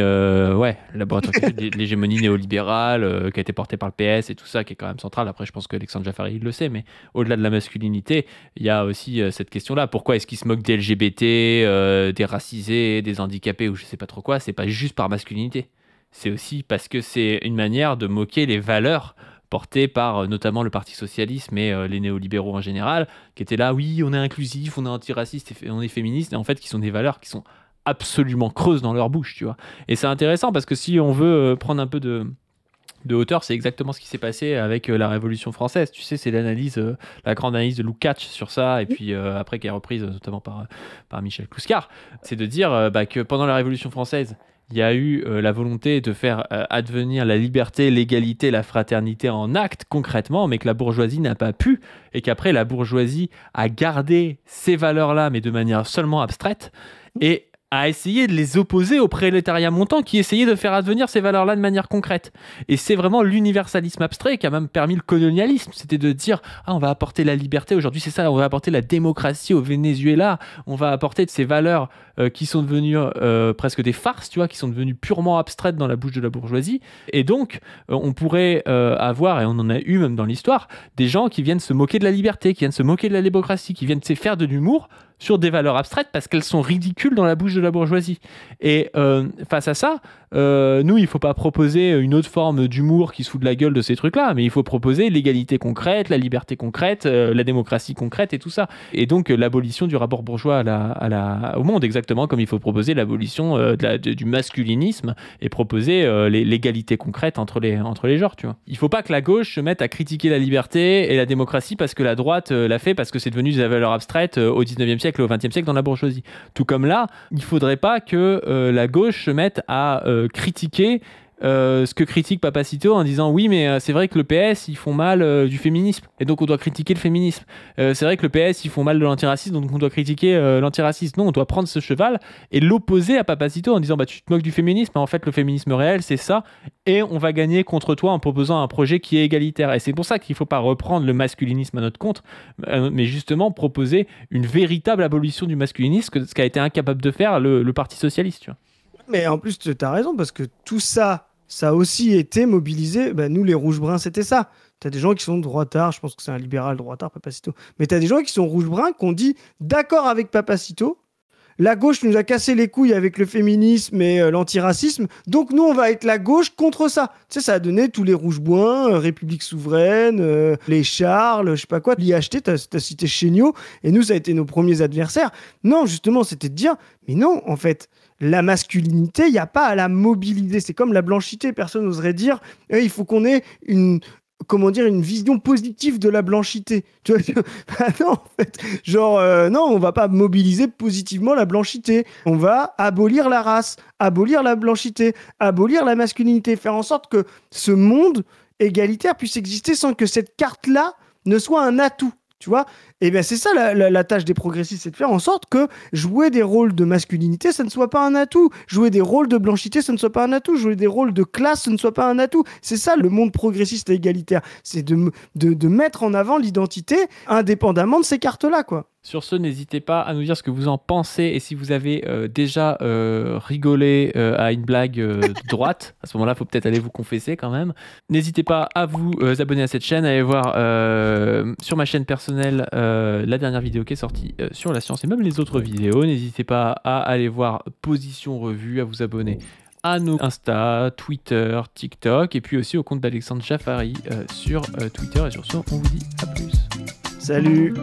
l'hégémonie néolibérale qui a été portée par le PS et tout ça, qui est quand même centrale. Après, je pense que Alexandre Jaffari il le sait, mais au-delà de la masculinité, il y a aussi cette question-là. Pourquoi est-ce qu'ils se moquent des LGBT, des racisés, des handicapés ou je sais pas trop quoi? C'est pas juste par masculinité. C'est aussi parce que c'est une manière de moquer les valeurs portées par notamment le Parti Socialiste, mais les néolibéraux en général, qui étaient là, oui, on est inclusif, on est antiraciste, on est féministe, et en fait, qui sont des valeurs qui sont absolument creuses dans leur bouche, tu vois. Et c'est intéressant parce que si on veut prendre un peu de hauteur, c'est exactement ce qui s'est passé avec la Révolution française. Tu sais, c'est l'analyse, la grande analyse de Lukács sur ça, et puis après qui est reprise notamment par Michel Clouscar, c'est de dire que pendant la Révolution française, il y a eu la volonté de faire advenir la liberté, l'égalité, la fraternité en acte concrètement, mais que la bourgeoisie n'a pas pu, et qu'après la bourgeoisie a gardé ces valeurs-là, mais de manière seulement abstraite, et a essayé de les opposer au prolétariat montant qui essayait de faire advenir ces valeurs-là de manière concrète. Et c'est vraiment l'universalisme abstrait qui a même permis le colonialisme. C'était de dire, on va apporter la liberté, aujourd'hui c'est ça, on va apporter la démocratie au Venezuela, on va apporter ces valeurs qui sont devenues presque des farces, tu vois, qui sont devenues purement abstraites dans la bouche de la bourgeoisie. Et donc, on pourrait avoir, et on en a eu même dans l'histoire, des gens qui viennent se moquer de la liberté, qui viennent se moquer de la démocratie, qui viennent faire de l'humour sur des valeurs abstraites parce qu'elles sont ridicules dans la bouche de la bourgeoisie. Et face à ça, nous, il ne faut pas proposer une autre forme d'humour qui se fout de la gueule de ces trucs-là, mais il faut proposer l'égalité concrète, la liberté concrète, la démocratie concrète et tout ça. Et donc, l'abolition du rapport bourgeois au monde, exactement comme il faut proposer l'abolition du masculinisme et proposer l'égalité concrète entre les genres, tu vois. Il ne faut pas que la gauche se mette à critiquer la liberté et la démocratie parce que la droite l'a fait, parce que c'est devenu des valeurs abstraites au 19e siècle et au 20e siècle dans la bourgeoisie. Tout comme là, il ne faudrait pas que la gauche se mette à critiquer ce que critique Papacito en disant oui, mais c'est vrai que le PS, ils font mal du féminisme, et donc on doit critiquer le féminisme. C'est vrai que le PS, ils font mal de l'antiracisme, donc on doit critiquer l'antiracisme. Non, on doit prendre ce cheval et l'opposer à Papacito en disant bah tu te moques du féminisme, mais en fait le féminisme réel c'est ça, et on va gagner contre toi en proposant un projet qui est égalitaire. Et c'est pour ça qu'il ne faut pas reprendre le masculinisme à notre compte, mais justement proposer une véritable abolition du masculinisme, ce qu'a été incapable de faire le Parti socialiste. Tu vois. Mais en plus, tu as raison, parce que tout ça, ça a aussi été mobilisé. Bah, nous, les rouges-bruns, c'était ça. Tu as des gens qui sont droitards, je pense que c'est un libéral droitard, Papacito. Mais tu as des gens qui sont rouges-bruns, qui ont dit d'accord avec Papacito. La gauche nous a cassé les couilles avec le féminisme et l'antiracisme, donc nous, on va être la gauche contre ça. Tu sais, ça a donné tous les rouges-bruns, République souveraine, les Charles, je sais pas quoi, l'IHT, t'as cité Chéniaud, et nous, ça a été nos premiers adversaires. Non, justement, c'était de dire, mais non, en fait, la masculinité, il n'y a pas à la mobiliser. C'est comme la blanchité, personne n'oserait dire, il faut qu'on ait une vision positive de la blanchité. Tu vois, non, en fait, non, on va pas mobiliser positivement la blanchité. On va abolir la race, abolir la blanchité, abolir la masculinité, faire en sorte que ce monde égalitaire puisse exister sans que cette carte-là ne soit un atout. Tu vois, et bien c'est ça la tâche des progressistes, c'est de faire en sorte que jouer des rôles de masculinité, ça ne soit pas un atout. Jouer des rôles de blanchité, ça ne soit pas un atout. Jouer des rôles de classe, ça ne soit pas un atout. C'est ça le monde progressiste et égalitaire. C'est de mettre en avant l'identité indépendamment de ces cartes-là, quoi. Sur ce, n'hésitez pas à nous dire ce que vous en pensez et si vous avez déjà rigolé à une blague de droite. À ce moment-là, il faut peut-être aller vous confesser quand même. N'hésitez pas à vous abonner à cette chaîne, à aller voir sur ma chaîne personnelle la dernière vidéo qui est sortie sur la science et même les autres vidéos. N'hésitez pas à aller voir Position Revue, à vous abonner à nos Insta, Twitter, TikTok et puis aussi au compte d'Alexandre Chaffari sur Twitter. Et sur ce, on vous dit à plus. Salut.